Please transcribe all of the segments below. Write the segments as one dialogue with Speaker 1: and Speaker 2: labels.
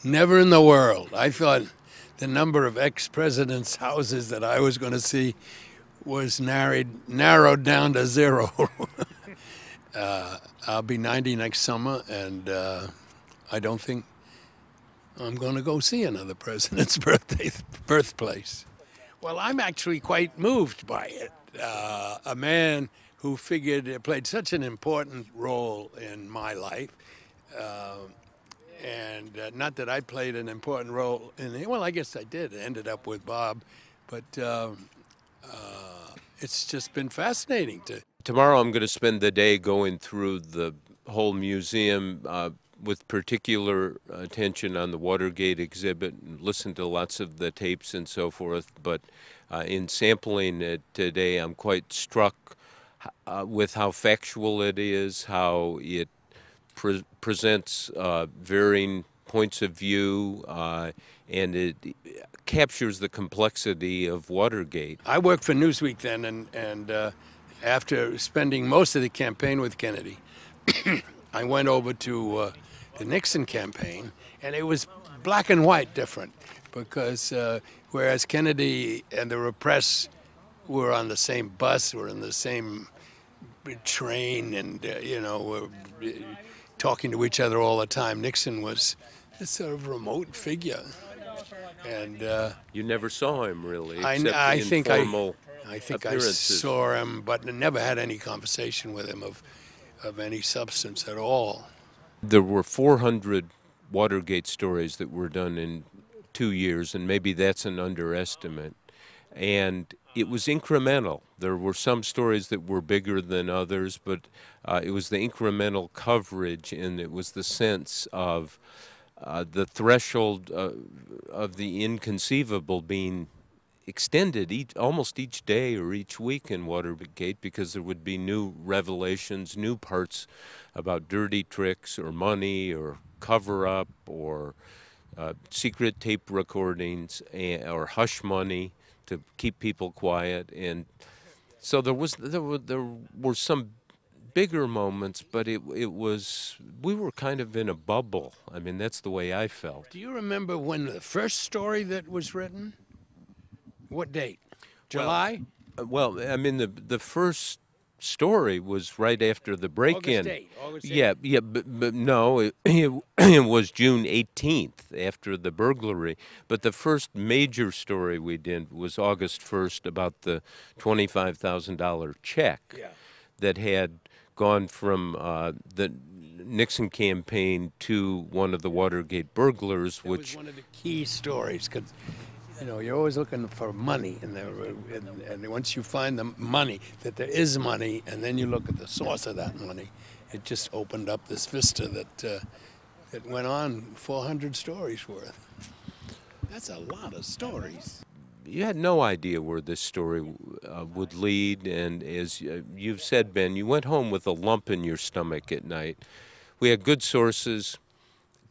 Speaker 1: Never in the world. I thought the number of ex-presidents' houses that I was going to see was narrowed down to zero. I'll be 90 next summer, and I don't think I'm going to go see another president's birthplace. Well, I'm actually quite moved by it. A man who played such an important role in my life, and not that I played an important role in it. Well, I guess I did. I ended up with Bob, but it's just been fascinating to.
Speaker 2: Tomorrow I'm going to spend the day going through the whole museum with particular attention on the Watergate exhibit and listen to lots of the tapes and so forth. But in sampling it today, I'm quite struck with how factual it is, how it presents varying points of view, and it captures the complexity of Watergate.
Speaker 1: I worked for Newsweek then, and after spending most of the campaign with Kennedy, I went over to the Nixon campaign, and it was black and white different because whereas Kennedy and the press were on the same bus, were in the same train, and were talking to each other all the time, Nixon was this sort of remote figure. And
Speaker 2: you never saw him really, except
Speaker 1: I think
Speaker 2: informal
Speaker 1: I think
Speaker 2: appearances.
Speaker 1: I saw him, but never had any conversation with him of any substance at all.
Speaker 2: There were 400 Watergate stories that were done in 2 years, and maybe that's an underestimate. And it was incremental. There were some stories that were bigger than others, but it was the incremental coverage, and it was the sense of the threshold of the inconceivable being extended almost each day or each week in Watergate, because there would be new revelations, new parts about dirty tricks or money or cover-up or secret tape recordings or hush money to keep people quiet. And so there were some bigger moments, but it was, we were kind of in a bubble. I mean, that's the way I felt.
Speaker 1: Do you remember when the first story that was written? What date? July?
Speaker 2: Well, I mean, the first story was right after the break-in.
Speaker 1: August 8th.
Speaker 2: Yeah, but no, it was June 18th after the burglary. But the first major story we did was August 1st about the $25,000 check that had gone from the Nixon campaign to one of the Watergate burglars,
Speaker 1: That
Speaker 2: which
Speaker 1: was one of the key stories, because you're always looking for money in there, and once you find the money, that there is money, and then you look at the source of that money, it just opened up this vista that went on 400 stories worth. That's a lot of stories.
Speaker 2: you had no idea where this story would lead, and as you've said, Ben, you went home with a lump in your stomach at night. We had good sources,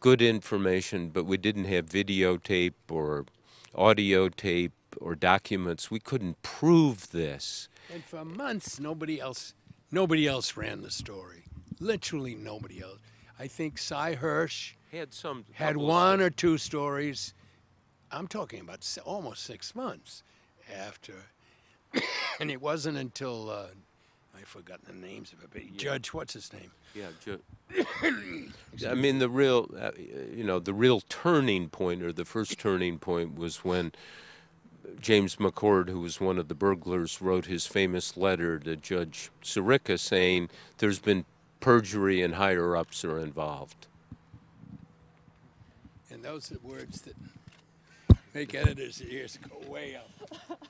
Speaker 2: good information, but we didn't have videotape or audio tape or documents. We couldn't prove this.
Speaker 1: And for months, nobody else ran the story. Literally nobody else. I think Cy Hirsch had one or two stories. I'm talking about almost 6 months after. And it wasn't until, I've forgotten the names of it, but Judge, what's his name?
Speaker 2: Yeah, I mean, the real, the real turning point, or the first turning point, was when James McCord, who was one of the burglars, wrote his famous letter to Judge Sirica saying there's been perjury and higher-ups are involved.
Speaker 1: And those are words that make editors' ears go way up.